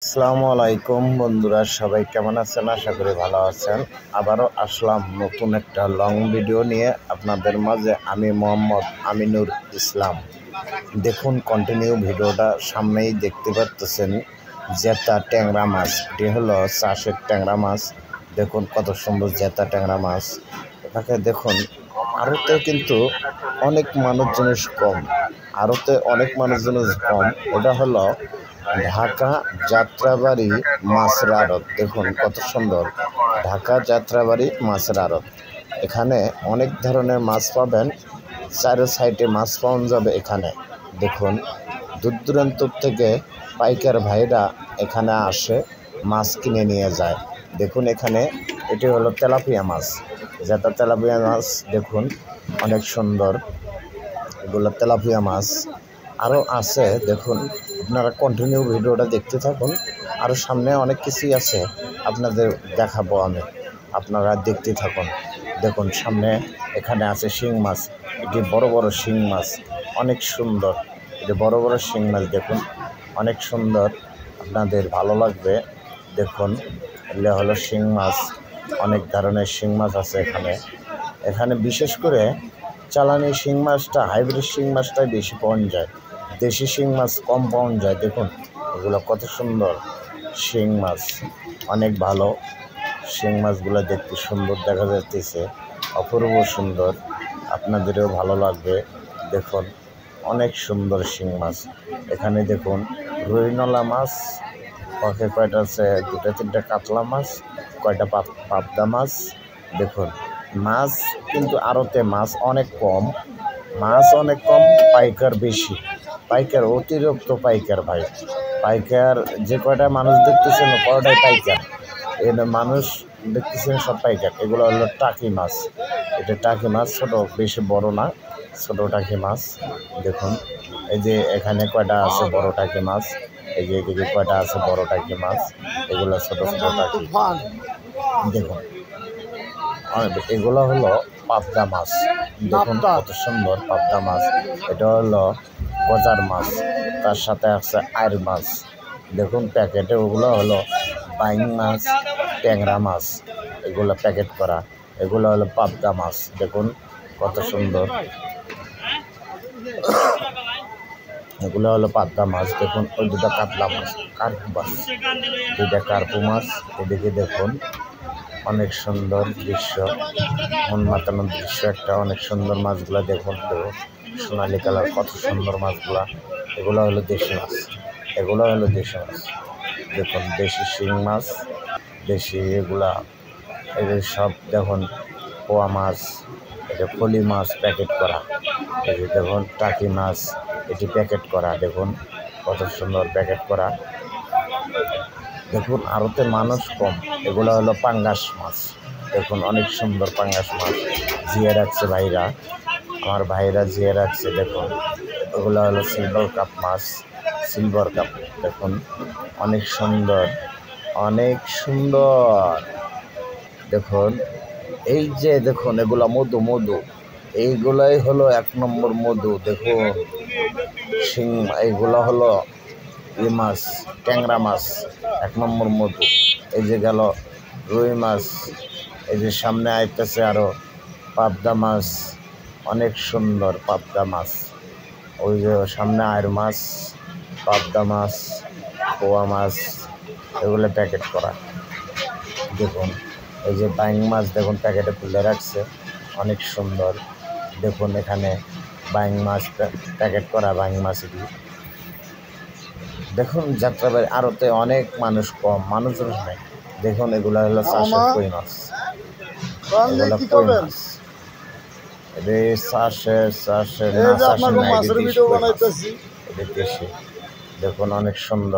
আসসালামু আলাইকুম বন্ধুরা, সবাই কেমন আছেন? আশা করি ভালো আছেন। আবারও আসলাম নতুন একটা লং ভিডিও নিয়ে আপনাদের মাঝে। আমি মোহাম্মদ আমিনুর ইসলাম। দেখুন, কন্টিনিউ ভিডিওটা সামনেই দেখতে পাচ্ছেন। জেতা ট্যাংরা মাছ, এটি হলো চাষের ট্যাংরা মাছ। দেখুন কত সুন্দর জেতা ট্যাংরা মাছ। এটাকে দেখুন, আড়তে কিন্তু অনেক মানুষজন কম, আড়তে অনেক মানুষজন কম। এটা হলো ঢাকা যাত্রাবাড়ি মাছের আড়ত। দেখুন কত সুন্দর, ঢাকা যাত্রাবাড়ি মাছের আড়ত। এখানে অনেক ধরনের মাছ পাবেন, চারো সাইডে মাছ পাওয়া যাবে এখানে। দেখুন, দূর দূরান্ত থেকে পাইকার ভাইরা এখানে আসে, মাছ কিনে নিয়ে যায়। দেখুন এখানে এটি হলো তেলাপিয়া মাছ, যেটা তেলাপিয়া মাছ। দেখুন অনেক সুন্দর, এগুলো তেলাপিয়া মাছ। আরও আছে, দেখুন আপনারা কন্টিনিউ ভিডিওটা দেখতে থাকুন। আরও সামনে অনেক কিছুই আছে, আপনাদের দেখাবো আমি, আপনারা দেখতে থাকুন। দেখুন সামনে এখানে আছে শিং মাছ, এটি বড় বড় শিং মাছ, অনেক সুন্দর। এটি বড় বড় শিং মাছ, দেখুন অনেক সুন্দর, আপনাদের ভালো লাগবে। দেখুন এগুলো হলো শিং মাছ, অনেক ধরনের শিং মাছ আছে এখানে। এখানে বিশেষ করে চালানি শিং মাছটা, হাইব্রিড শিং মাছটাই বেশি পাওয়া যায়, দেশি শিং মাছ কম পাওয়া যায়। দেখুন এগুলো কত সুন্দর শিং মাছ, অনেক ভালো। শিং মাছগুলো দেখতে সুন্দর দেখা যাচ্ছে, অপূর্ব সুন্দর, আপনাদেরও ভালো লাগবে। দেখুন অনেক সুন্দর শিং মাছ। এখানে দেখুন রুইনলা মাছ, কয়টা আছে, দুটা তিনটা কাতলা মাছ, কয়টা পাবদা মাছ। দেখুন মাছ কিন্তু আড়তে মাছ অনেক কম, মাছ অনেক কম, পাইকার বেশি, পাইকার অতিরিক্ত পাইকার ভাই। পাইকার যে কয়টা মানুষ দেখতেছেন কয়টাই পাইকার, এর মানুষ দেখতেছেন সব পাইকার। এগুলো হলো টাকি মাছ, এটা টাকি মাছ, ছোট, বেশি বড় না, ছোট টাকি মাছ। দেখুন এই যে এখানে কয়টা আছে বড় টাকি মাছ, এই যে এদিকে কয়টা আছে বড় টাকি মাছ, এগুলো ছোট ছোট টাকি। দেখুন এগুলো হলো পাবদা মাছ। দেখুন কত সুন্দর পাবদা মাছ। এটা হলো গজার মাছ, তার সাথে আছে আইর মাছ। দেখুন প্যাকেটে ওগুলো হলো বাইং মাছ, ট্যাংরা মাছ, এগুলো প্যাকেট করা, এগুলো হলো পাবদা মাছ। দেখুন কত সুন্দর, এগুলো হলো পাবদা মাছ। দেখুন ওই দুটা কাতলা মাছ, কার্পু মাছ, দুইটা কার্পু মাছ। এদিকে দেখুন অনেক সুন্দর দৃশ্য, মন মাতানোর দৃশ্য একটা, অনেক সুন্দর মাছগুলা। দেখুন সোনালি কালার, কত সুন্দর মাছগুলা। এগুলো হলো দেশি মাছ, এগুলো হলো দেশি মাছ। দেখুন দেশি শিং মাছ, দেশি এগুলা, এদের সব। দেখুন পোয়া মাছ, এটা ফলি মাছ প্যাকেট করা। এই যে দেখুন টাকি মাছ, এটি প্যাকেট করা। দেখুন কত সুন্দর প্যাকেট করা। দেখুন আড়তে মানুষ কম। এগুলো হলো পাঙ্গাস মাছ। দেখুন অনেক সুন্দর পাঙ্গাস মাছ জিয়ে রাখছে ভাইরা, আমার ভাইরা জিয়ে রাখছে। দেখুন এগুলো হলো সিলভার কাপ মাছ, সিলভার কাপ। দেখুন অনেক সুন্দর, অনেক সুন্দর। দেখুন এই যে দেখুন এগুলো মধু, মধু, এইগুলাই হলো এক নম্বর মধু। দেখুন শিং, এইগুলো হলো মাছ, ট্যাংরা মাছ, এক নম্বর মধু। এই যে গেল রুই মাছ, এই যে সামনে আইতেছে আরো পাবদা মাছ, অনেক সুন্দর পাবদা মাছ। ওই যে সামনে আয়ের মাছ, পাবদা মাছ, পোয়া মাছ, এগুলো প্যাকেট করা। দেখুন এই যে বাইং মাছ, দেখুন প্যাকেটে তুলে রাখছে, অনেক সুন্দর। দেখুন এখানে বাইং মাছ প্যাকেট করা, বাইং মাছ। দেখুন যাত্রাবাড়ি আড়তে অনেক মানুষ কম, মানুষজন নেই। দেখুন এগুলো হলো চাষের কই মাছ, এগুলো কই মাছ, চাষের না চাষের না, এটা দেশি। দেখুন অনেক সুন্দর।